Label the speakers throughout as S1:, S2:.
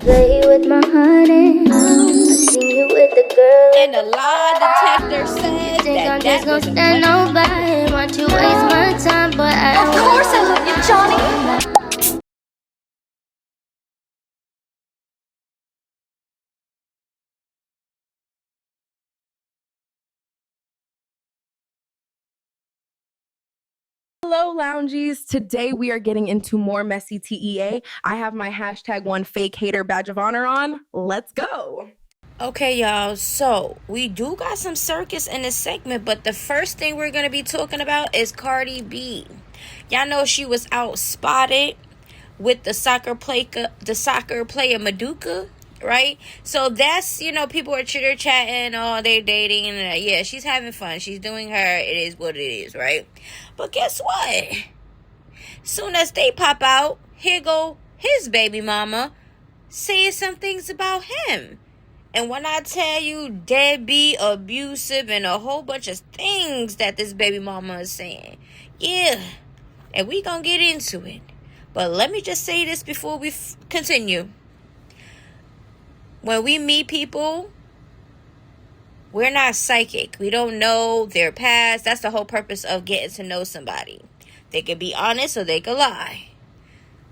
S1: Play with my heart and I seen you with the girl.
S2: And the lie detector says
S1: Think I'm
S2: that
S1: just
S2: that was
S1: gonna stand nobody. Want you waste my time, but
S2: Of course I love you, Johnny.
S3: Hello, loungies. Today we are getting into more messy TEA. I have my hashtag one fake hater badge of honor on. Let's go.
S2: Okay, y'all, so we do got some circus in this segment, but the first thing we're going to be talking about is Cardi B. Y'all know she was out spotted with the soccer player Maduka, right? So that's, people are chitter-chatting, oh, they're dating, and yeah, she's having fun. She's doing her. It is what it is, right? But guess what? Soon as they pop out, here go his baby mama saying some things about him. And when I tell you deadbeat, abusive, and a whole bunch of things that this baby mama is saying, yeah, and we gonna get into it. But let me just say this before we continue. When we meet people, we're not psychic. We don't know their past. That's the whole purpose of getting to know somebody. They could be honest or they could lie.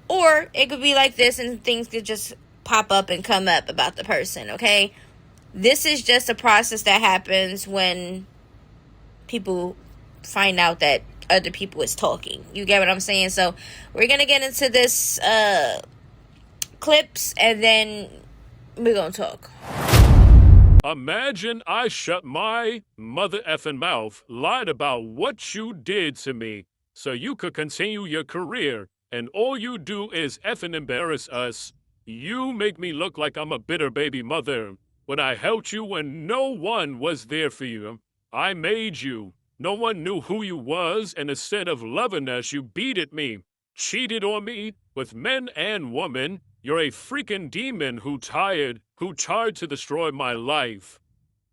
S2: Or it could be like this and things could just pop up and come up about the person, okay? This is just a process that happens when people find out that other people is talking. You get what I'm saying? So we're going to get into this clips and then we're going to talk.
S4: Imagine I shut my mother effing mouth, lied about what you did to me so you could continue your career, and all you do is effing embarrass us. You make me look like I'm a bitter baby mother when I helped you when no one was there for you. I made you. No one knew who you was, and instead of loving us, you beat at me, cheated on me with men and women. You're a freaking demon who tried to destroy my life.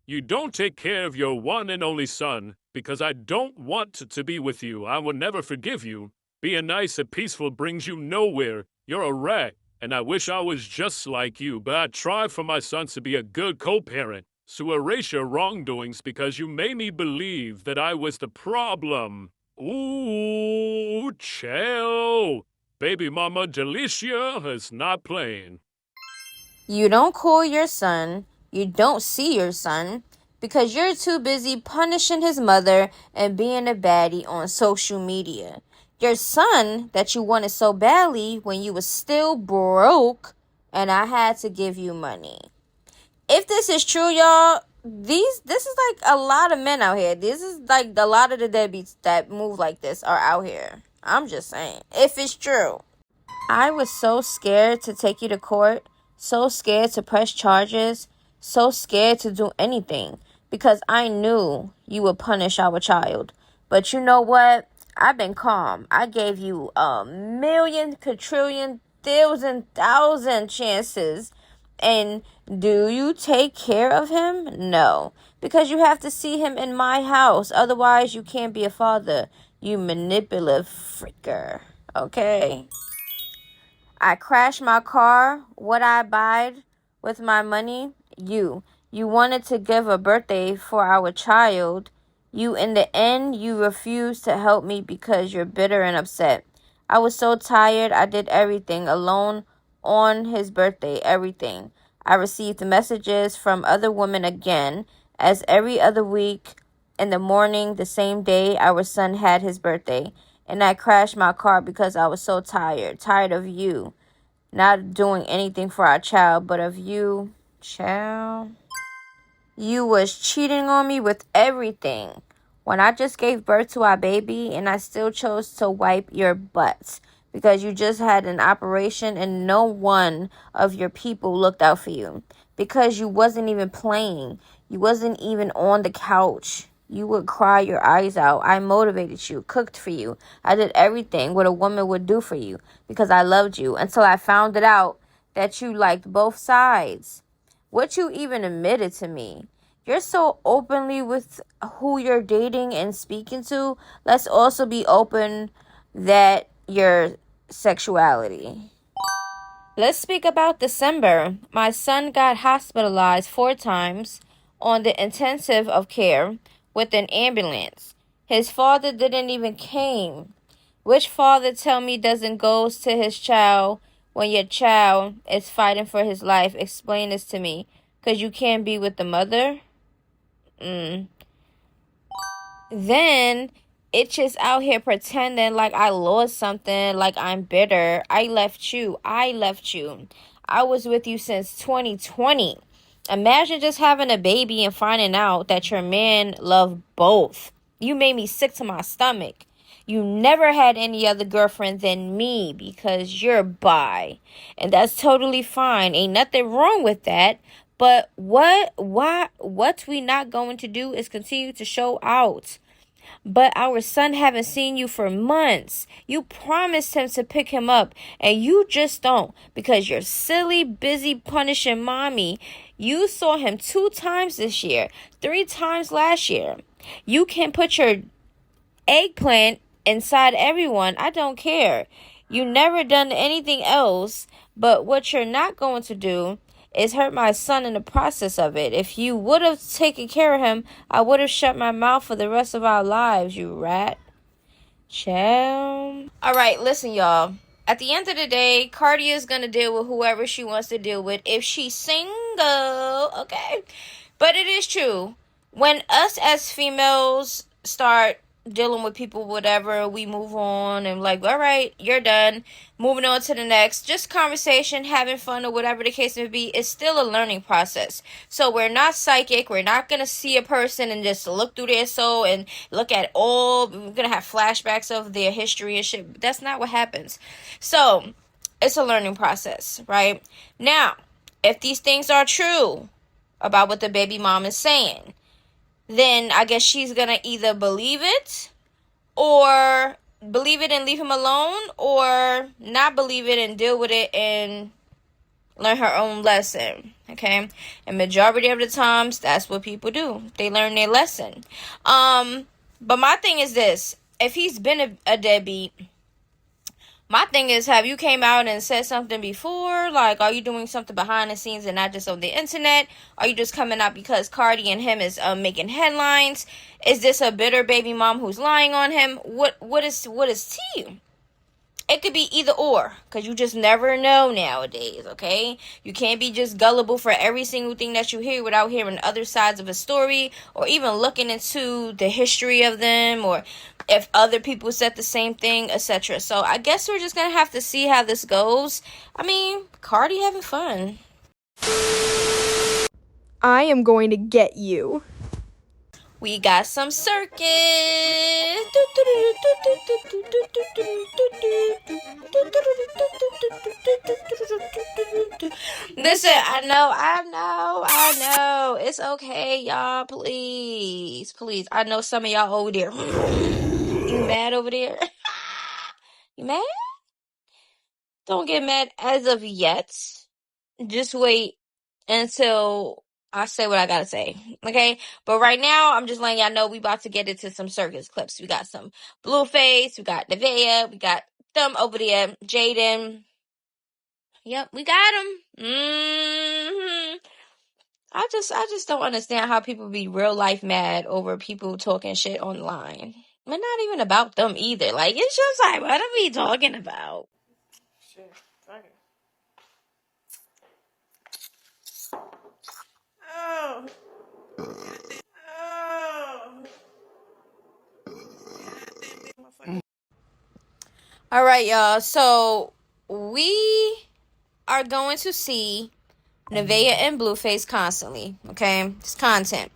S4: You don't take care of your one and only son because I don't want to be with you. I will never forgive you. Being nice and peaceful brings you nowhere. You're a rat, and I wish I was just like you, but I try for my son to be a good co-parent, to erase your wrongdoings because you made me believe that I was the problem. Ooh, chill. Baby mama Delicia is not playing.
S2: You don't call your son, you don't see your son, because you're too busy punishing his mother and being a baddie on social media. Your son that you wanted so badly when you was still broke and I had to give you money. If this is true, y'all, this is like a lot of men out here. This is like a lot of the deadbeats that move like this are out here. I'm just saying, if it's true. I was so scared to take you to court, so scared to press charges, so scared to do anything because I knew you would punish our child. But you know what? I've been calm. I gave you a million, quadrillion, thousand chances. And do you take care of him? No. Because you have to see him in my house. Otherwise, you can't be a father. You manipulative freaker. Okay? I crashed my car. What I buy with my money? You. You wanted to give a birthday for our child. You, in the end, you refused to help me because you're bitter and upset. I was so tired. I did everything alone on his birthday. Everything. I received messages from other women again, as every other week in the morning, the same day our son had his birthday. And I crashed my car because I was so tired of you not doing anything for our child, but of you, child. You was cheating on me with everything. When I just gave birth to our baby and I still chose to wipe your butts because you just had an operation and no one of your people looked out for you because you wasn't even playing. You wasn't even on the couch. You would cry your eyes out. I motivated you, cooked for you. I did everything what a woman would do for you because I loved you until I found it out that you liked both sides. What you even admitted to me. You're so openly with who you're dating and speaking to. Let's also be open that your sexuality. Let's speak about December. My son got hospitalized 4 times on the intensive of care with an ambulance. His father didn't even came. Which father tell me doesn't goes to his child when your child is fighting for his life? Explain this to me. Because you can't be with the mother? Then it's just out here pretending like I lost something, like I'm bitter. I left you. I was with you since 2020. Imagine just having a baby and finding out that your man loved both. You made me sick to my stomach. You never had any other girlfriend than me because you're bi. And that's totally fine. Ain't nothing wrong with that. But what we not going to do is continue to show out. But our son haven't seen you for months. You promised him to pick him up, and you just don't because you're silly, busy punishing mommy. You saw him 2 times this year, 3 times last year. You can put your eggplant inside everyone. I don't care. You never done anything else, but what you're not going to do is hurt my son in the process of it. If you would have taken care of him, I would have shut my mouth for the rest of our lives, you rat. Child. Alright, listen, y'all. At the end of the day, Cardi is going to deal with whoever she wants to deal with if she's single, okay? But it is true. When us as females start dealing with people, whatever, we move on and like, all right, you're done, moving on to the next, just conversation, having fun, or whatever the case may be. It's still a learning process. So we're not psychic. We're not gonna see a person and just look through their soul and look at all, we're gonna have flashbacks of their history and shit. That's not what happens. So it's a learning process, right? Now, if these things are true about what the baby mom is saying, then I guess she's gonna either believe it and leave him alone, or not believe it and deal with it and learn her own lesson, okay? And majority of the times, that's what people do. They learn their lesson. But my thing is this. If he's been a deadbeat, my thing is, have you came out and said something before? Like, are you doing something behind the scenes and not just on the internet? Are you just coming out because Cardi and him is making headlines? Is this a bitter baby mom who's lying on him? What is tea? It could be either or, because you just never know nowadays, okay? You can't be just gullible for every single thing that you hear without hearing other sides of a story, or even looking into the history of them, or if other people said the same thing, etc. So I guess we're just going to have to see how this goes. I mean, Cardi having fun.
S3: I am going to get you.
S2: We got some circus. Listen, I know. It's okay, y'all. Please. I know some of y'all over there. You mad over there? You mad? Don't get mad as of yet. Just wait until I say what I gotta say, okay? But right now, I'm just letting y'all know we about to get into some circus clips. We got some Blueface, we got Nevaeh, we got them over there, Jaden. Yep, we got them. I just don't understand how people be real life mad over people talking shit online. But not even about them either. Like, it's just like, what are we talking about?
S5: Shit, fuck it. Oh.
S2: All right, y'all. So we are going to see Nevaeh and Blueface constantly. Okay, it's content.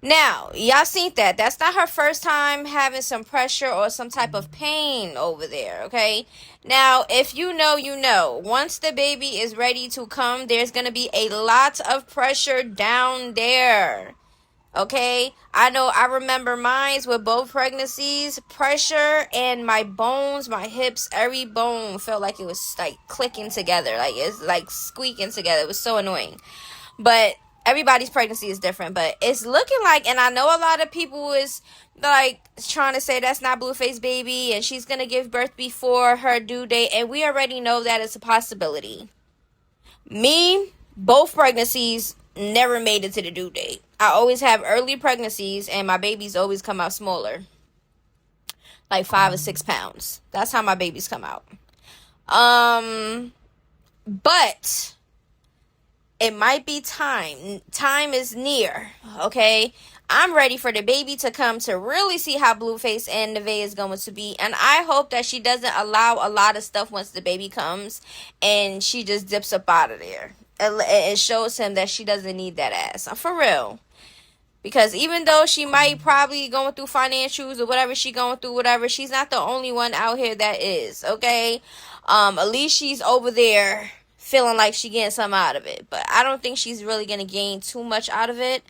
S2: Now, y'all seen that. That's not her first time having some pressure or some type of pain over there, okay? Now, if you know, you know. Once the baby is ready to come, there's going to be a lot of pressure down there, okay? I know I remember mine with both pregnancies. Pressure and my bones, my hips, every bone felt like it was like clicking together. Like it's like squeaking together. It was so annoying. But everybody's pregnancy is different, but it's looking like, and I know a lot of people is like trying to say that's not Blueface baby and she's gonna give birth before her due date, and we already know that it's a possibility. Me, both pregnancies never made it to the due date. I always have early pregnancies and my babies always come out smaller, like 5 or 6 pounds. That's how my babies come out. But it might be time. Time is near, okay? I'm ready for the baby to come to really see how Blueface and Nevaeh is going to be. And I hope that she doesn't allow a lot of stuff once the baby comes and she just dips up out of there. It shows him that she doesn't need that ass. For real. Because even though she might probably going through financials or whatever she going through, whatever, she's not the only one out here that is, okay? At least she's over there feeling like she getting something out of it. But I don't think she's really going to gain too much out of it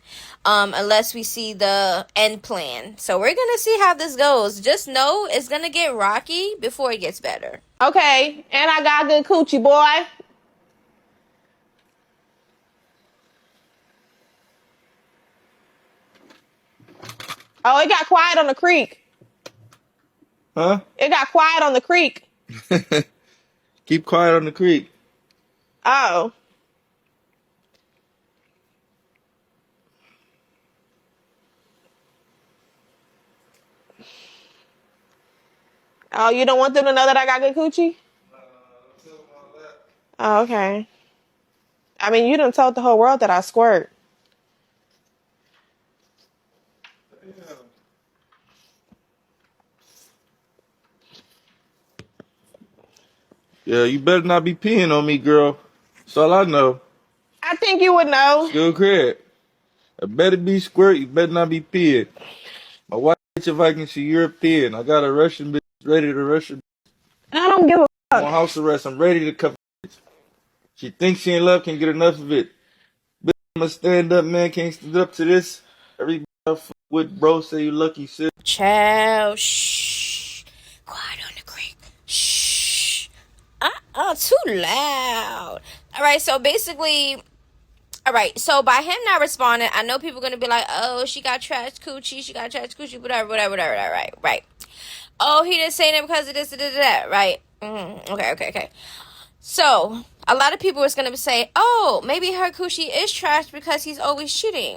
S2: unless we see the end plan. So we're going to see how this goes. Just know it's going to get rocky before it gets better.
S6: Okay, and I got good coochie, boy. Oh, it got quiet on the creek.
S7: Huh?
S6: It got quiet on the creek.
S7: Keep quiet on the creek.
S6: Oh. Oh, you don't want them to know that I got good coochie? Oh, okay. I mean, you done told the whole world that I squirt.
S7: Yeah, you better not be peeing on me, girl. That's all I know.
S6: I think you would know.
S7: Still crib. I better be squirt. You better not be peeing. My wife bitch if I can see European. I got a Russian bitch ready to Russian.
S6: I don't give a
S7: I'm on house arrest. I'm ready to cuff. She thinks she in love, can't get enough of it. Bitch, I'm a stand up man, can't stand up to this. Every I fuck with bro say you lucky shit.
S2: Child, shh. Quiet on the creek. Shh. Too loud. All right, so basically, all right, so by him not responding, I know people are going to be like, oh, she got trash coochie, whatever, right. Oh, he didn't say that because of this, that, right? Okay. So, a lot of people is going to say, oh, maybe her coochie is trash because he's always cheating.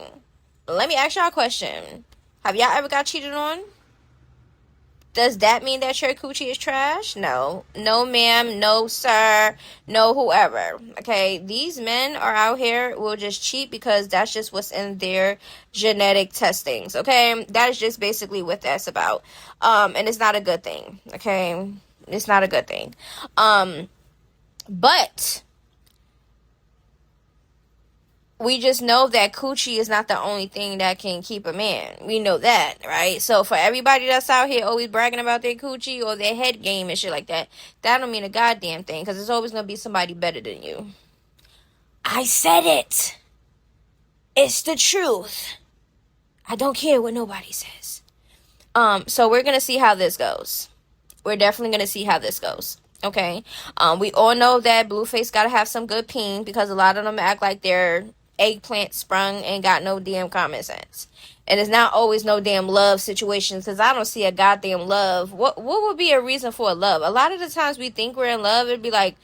S2: Let me ask y'all a question. Have y'all ever got cheated on? Does that mean that your coochie is trash? No. No, ma'am. No, sir. No, whoever. Okay? These men are out here will just cheat because that's just what's in their genetic testings. Okay? That is just basically what that's about. And it's not a good thing. Okay? It's not a good thing. But we just know that coochie is not the only thing that can keep a man. We know that, right? So for everybody that's out here always bragging about their coochie or their head game and shit like that, that don't mean a goddamn thing, because there's always going to be somebody better than you. I said it. It's the truth. I don't care what nobody says. So we're going to see how this goes. We're definitely going to see how this goes. Okay? We all know that Blueface got to have some good peen, because a lot of them act like they're eggplant sprung and got no damn common sense. And it's not always no damn love situations, because I don't see a goddamn love. What would be a reason for a love? A lot of the times we think we're in love, it'd be like,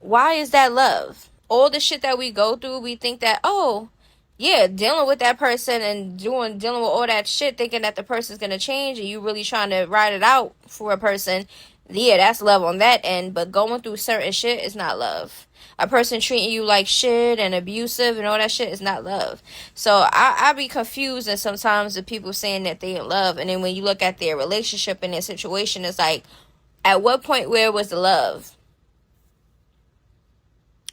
S2: why is that love? All the shit that we go through, we think that, oh, yeah, dealing with that person and dealing with all that shit, thinking that the person's gonna change, and you really trying to ride it out for a person. Yeah, that's love on that end, but going through certain shit is not love. A person treating you like shit and abusive and all that shit is not love. So I be confused, and sometimes the people saying that they in love, and then when you look at their relationship and their situation, it's like, at what point where was the love?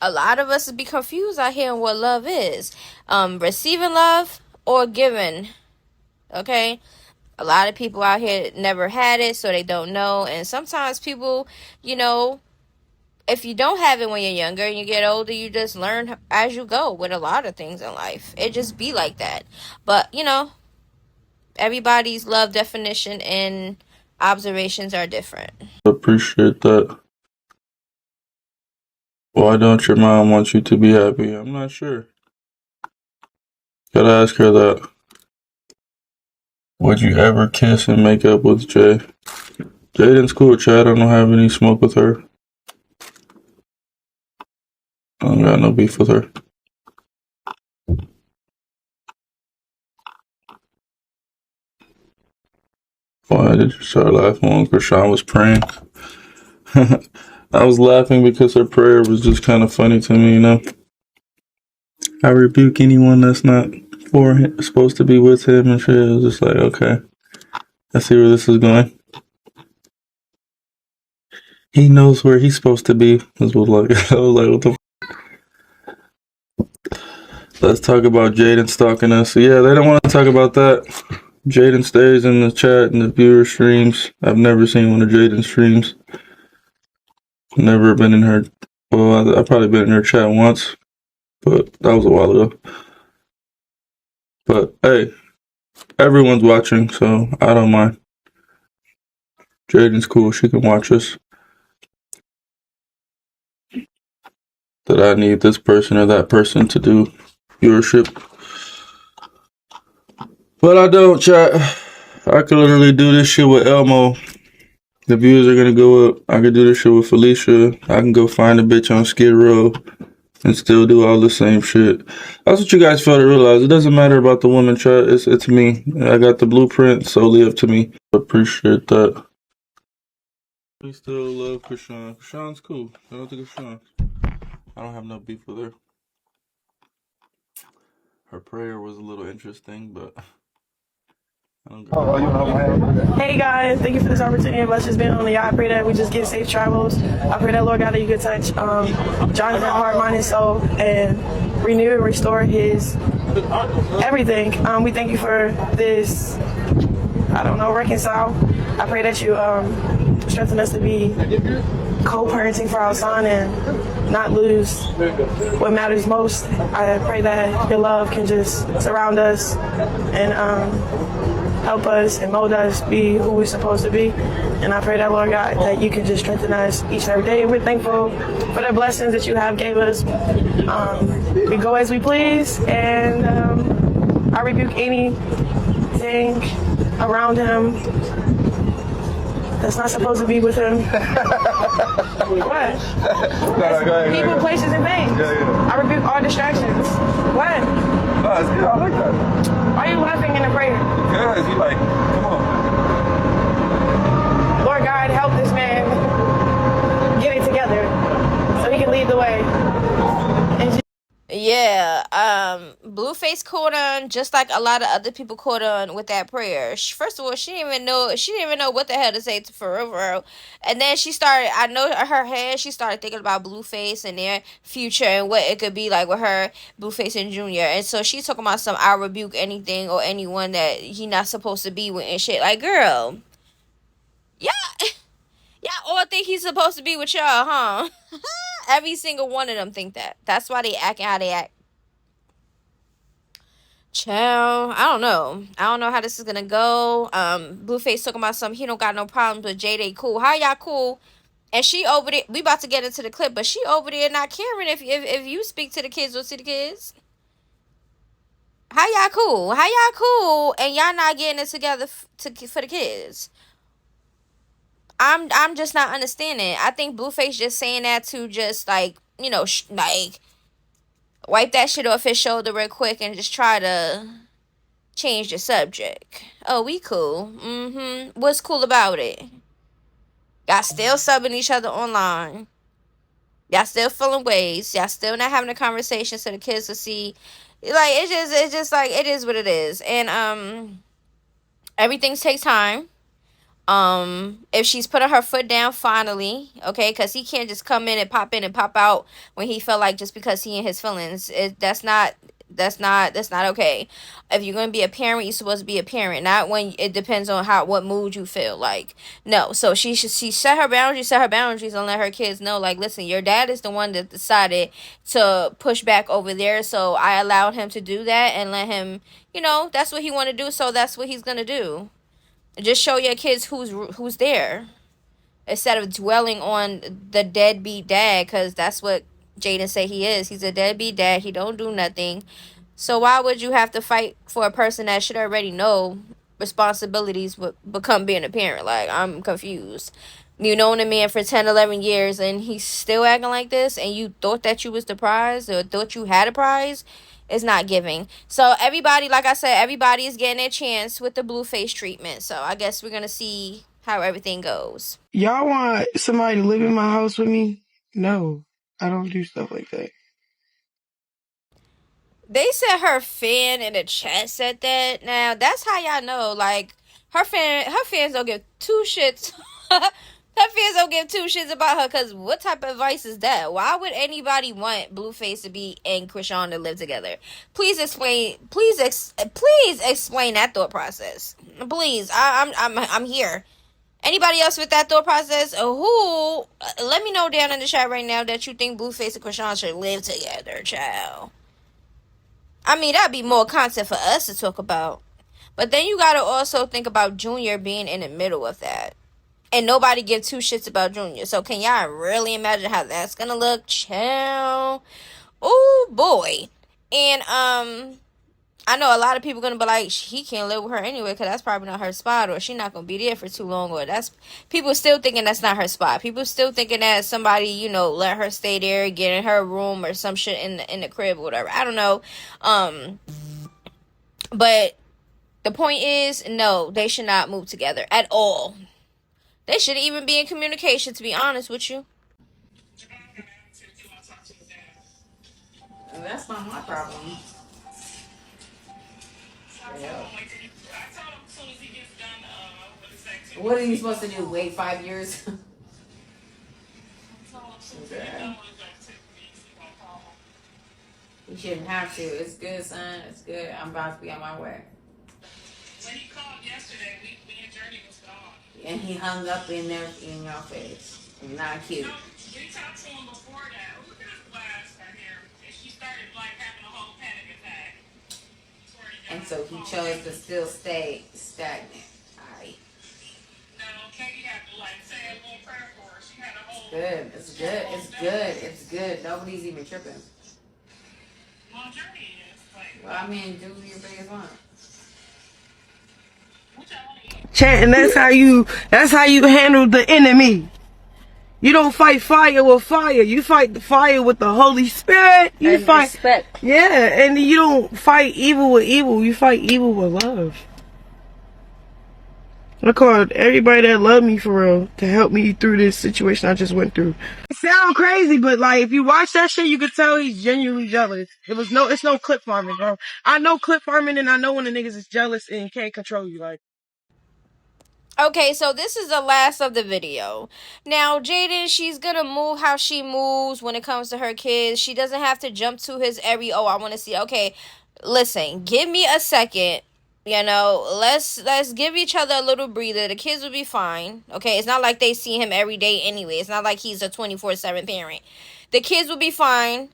S2: A lot of us be confused out here on what love is. Receiving love or giving. Okay? A lot of people out here never had it, so they don't know. And sometimes people, you know, if you don't have it when you're younger and you get older, you just learn as you go with a lot of things in life. It just be like that. But, you know, everybody's love definition and observations are different.
S7: Appreciate that. Why don't your mom want you to be happy? I'm not sure.
S8: Gotta ask her that. Would you ever kiss and make up with Jay? Jaden's cool, Chad. I don't have any smoke with her. I don't got no beef with her. Why did you start laughing when Chrisean was praying? I was laughing because her prayer was just kind of funny to me, you know? I rebuke anyone that's not for him, supposed to be with him and shit. It was just like, okay, I see where this is going. He knows where he's supposed to be. This was like, I was like, what the Let's talk about Jaden stalking us. So yeah, they don't want to talk about that. Jaden stays in the chat and the viewer streams. I've never seen one of Jaden's streams. Never been in her. Well, I've probably been in her chat once, but that was a while ago. But hey, everyone's watching, so I don't mind. Jaden's cool. She can watch us. That I need this person or that person to do viewership. But I don't, chat. I could literally do this shit with Elmo. The views are gonna go up. I could do this shit with Felicia. I can go find a bitch on Skid Row and still do all the same shit. That's what you guys fail to realize. It doesn't matter about the woman, chat. It's me. I got the blueprint solely up to me. Appreciate that. We still love Chrisean. Chrisean's cool. I don't think Chrisean. I don't have no beef with her. Her prayer was a little interesting, but I don't go.
S5: Hey guys, thank you for this opportunity. Let's just be only. I pray that we just get safe travels. I pray that Lord God that you could touch Jonathan's heart, mind, and soul, and renew and restore his everything. We thank you for this. I don't know, reconcile. I pray that you strengthen us to be co-parenting for our son and not lose what matters most. I pray that your love can just surround us and help us and mold us be who we're supposed to be. And I pray that, Lord God, that you can just strengthen us each and every day. We're thankful for the blessings that you have gave us. We go as we please, and I rebuke anything around him that's not supposed to be with him. What? People, places, and things. I rebuke all distractions. What?
S8: No, it's good. I like that.
S5: Why are you laughing in the prayer?
S8: Because you like, come on.
S5: Lord God, help this man get it together so he can lead the way.
S2: Yeah, Blueface caught on just like a lot of other people caught on with that prayer. First of all, she didn't even know what the hell to say for real. And then she started, I know her head, she started thinking about Blueface and their future and what it could be like with her, Blueface and Junior. And so she's talking about some I rebuke anything or anyone that he not supposed to be with and shit. Like, girl, yeah, y'all all think he's supposed to be with y'all, huh? Every single one of them think that. That's why they acting how they act. Child, I don't know. I don't know how this is gonna go. Blueface talking about something. He don't got no problems with Jay. They cool. How y'all cool? And she over there. We about to get into the clip, but she over there not caring if you speak to the kids or see the kids. How y'all cool? How y'all cool? And y'all not getting it together for the kids. I'm just not understanding. I think Blueface just saying that to just like like wipe that shit off his shoulder real quick and just try to change the subject. Oh, we cool. What's cool about it? Y'all still subbing each other online. Y'all still feeling ways. Y'all still not having a conversation so the kids will see. Like it's just like it is what it is. And everything takes time. If she's putting her foot down finally, okay, because he can't just come in and pop out when he felt like just because he in his feelings. That's not okay. If you're gonna be a parent, you're supposed to be a parent, not when it depends on what mood you feel like. No, so she set her boundaries, and let her kids know, like, listen, your dad is the one that decided to push back over there, so I allowed him to do that and let him, that's what he want to do, so that's what he's gonna do. Just show your kids who's there, instead of dwelling on the deadbeat dad, because that's what Jaden say he is. He's a deadbeat dad. He don't do nothing. So why would you have to fight for a person that should already know responsibilities would become being a parent? Like, I'm confused. You known a man for 10, 11 years and he's still acting like this, and you thought that you was the prize or thought you had a prize? It's not giving. So everybody, like I said, everybody is getting their chance with the blueface treatment. So I guess we're going to see how everything goes.
S5: Y'all want somebody to live in my house with me? No, I don't do stuff like that.
S2: They said her fan in the chat said that. Now that's how y'all know. Like her fans don't give two shits. Her fans don't give two shits about her. Cause what type of advice is that? Why would anybody want Blueface to be and Chrisean to live together? Please explain. Please explain that thought process. Please, I'm here. Anybody else with that thought process? Who? Let me know down in the chat right now that you think Blueface and Chrisean should live together, child. I mean, that'd be more content for us to talk about. But then you gotta also think about Junior being in the middle of that. And nobody gives two shits about Junior. So can y'all really imagine how that's gonna look? Chill. Oh boy. And I know a lot of people gonna be like, he can't live with her anyway, because that's probably not her spot, or she's not gonna be there for too long, or that's people still thinking that's not her spot. People still thinking that somebody, let her stay there, get in her room or some shit in the crib or whatever. I don't know. But the point is, no, they should not move together at all. They shouldn't even be in communication, to be honest with you.
S9: That's not my problem. Yeah. What are you supposed to do? Wait 5 years? Okay. You shouldn't have to. It's good, son. It's good. I'm about to be on my way.
S10: When he called yesterday, me and Journey was gone.
S9: And he hung up in there in your face. Not cute.
S10: No, we talked to him before that. Look at his glass right here. And she started having a whole panic attack.
S9: And so he chose to still stay stagnant. Alright.
S10: No, Katie had to say a little prayer for her. She had a whole.
S9: Good. It's good. It's good. It's good. Nobody's even tripping.
S10: Well, Journey is.
S9: Well, I mean, do your biggest one.
S5: Chat, and that's how you handle the enemy. You don't fight fire with fire. You fight the fire with the Holy Spirit. You
S9: and
S5: fight
S9: respect.
S5: Yeah, and you don't fight evil with evil. You fight evil with love. I called everybody that loved me for real to help me through this situation I just went through. It sound crazy, but if you watch that shit, you could tell he's genuinely jealous. It's no clip farming, bro. I know clip farming, and I know when the niggas is jealous and can't control you.
S2: Okay, so this is the last of the video. Now, Jaden, she's gonna move how she moves when it comes to her kids. She doesn't have to jump to his I want to see. Okay, listen, give me a second. Let's give each other a little breather. The kids will be fine. Okay, it's not like they see him every day anyway. It's not like he's a 24/7 parent. The kids will be fine.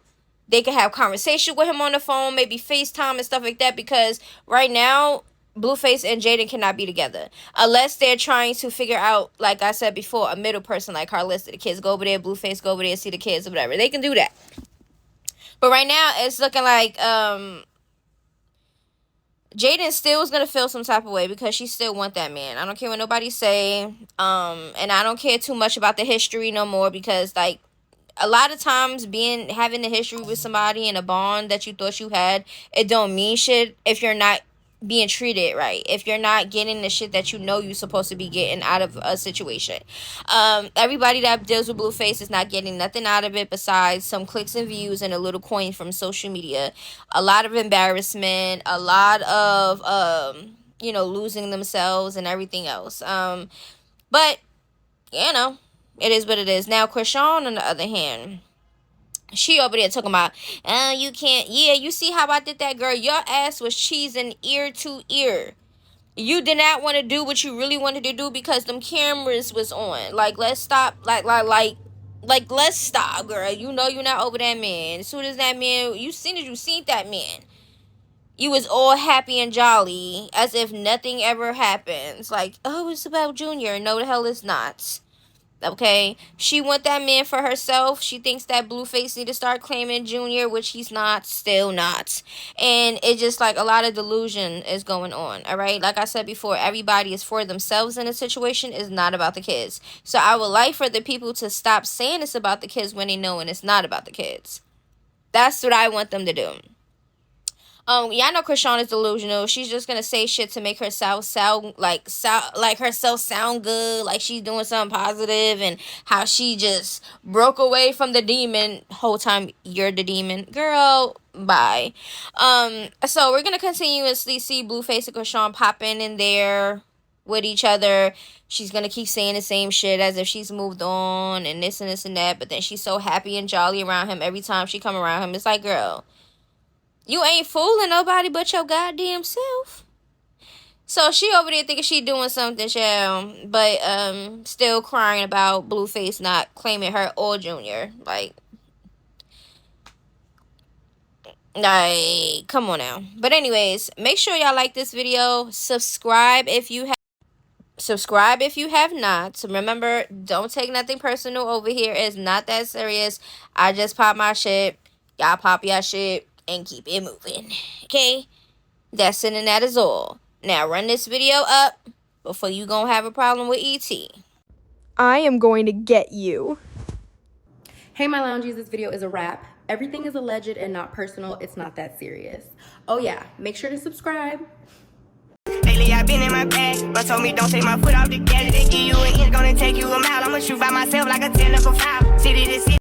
S2: They can have conversation with him on the phone, maybe FaceTime and stuff like that, because right now, Blueface and Jaden cannot be together. Unless they're trying to figure out, like I said before, a middle person like Carlista. The kids go over there, Blueface go over there, see the kids or whatever. They can do that. But right now, it's looking like Jaden still is gonna feel some type of way because she still want that man. I don't care what nobody say. And I don't care too much about the history no more, because a lot of times having a history with somebody and a bond that you thought you had, it don't mean shit if you're not being treated right, if you're not getting the shit that you're supposed to be getting out of a situation. Everybody that deals with Blueface is not getting nothing out of it besides some clicks and views and a little coin from social media, a lot of embarrassment, a lot of losing themselves and everything else. But it is what it is. Now Chrisean, on the other hand, she over there talking about, you can't. Yeah, you see how I did that, girl? Your ass was cheesing ear to ear. You did not want to do what you really wanted to do because them cameras was on. Let's stop. Let's stop, girl. You're not over that man. As soon as that man, you seen that man, you was all happy and jolly as if nothing ever happens. Oh, it's about Junior. No, the hell it's not. Okay, she want that man for herself. She thinks that Blueface need to start claiming Junior, which he's not, still not. And it's just like a lot of delusion is going on. All right, like I said before, everybody is for themselves in a situation. Is not about the kids. So I would like for the people to stop saying it's about the kids when they know and it's not about the kids. That's what I want them to do. Yeah, I know Chrisean is delusional. She's just gonna say shit to make herself sound like herself sound good, like she's doing something positive, and how she just broke away from the demon. Whole time you're the demon, girl. Bye. So we're gonna continuously see Blueface and Chrisean popping in there with each other. She's gonna keep saying the same shit as if she's moved on and this and this and that, but then she's so happy and jolly around him every time she come around him. It's like, girl, you ain't fooling nobody but your goddamn self. So she over there thinking she doing something, child, but still crying about Blueface not claiming her or Junior. Like, come on now. But anyways, make sure y'all like this video. Subscribe if you have not. Remember, don't take nothing personal over here. It's not that serious. I just pop my shit. Y'all pop your shit and keep it moving. Okay? That's it and that is all. Now run this video up before you gonna have a problem with ET.
S3: I am going to get you. Hey, my loungies, this video is a wrap. Everything is alleged and not personal. It's not that serious. Oh yeah, make sure to subscribe.
S11: Lately I've been in my bag, but told me don't take my foot off the gas. They give you an inch, gonna take you a mile. I'ma shoot by myself like a 10 foul. City to city.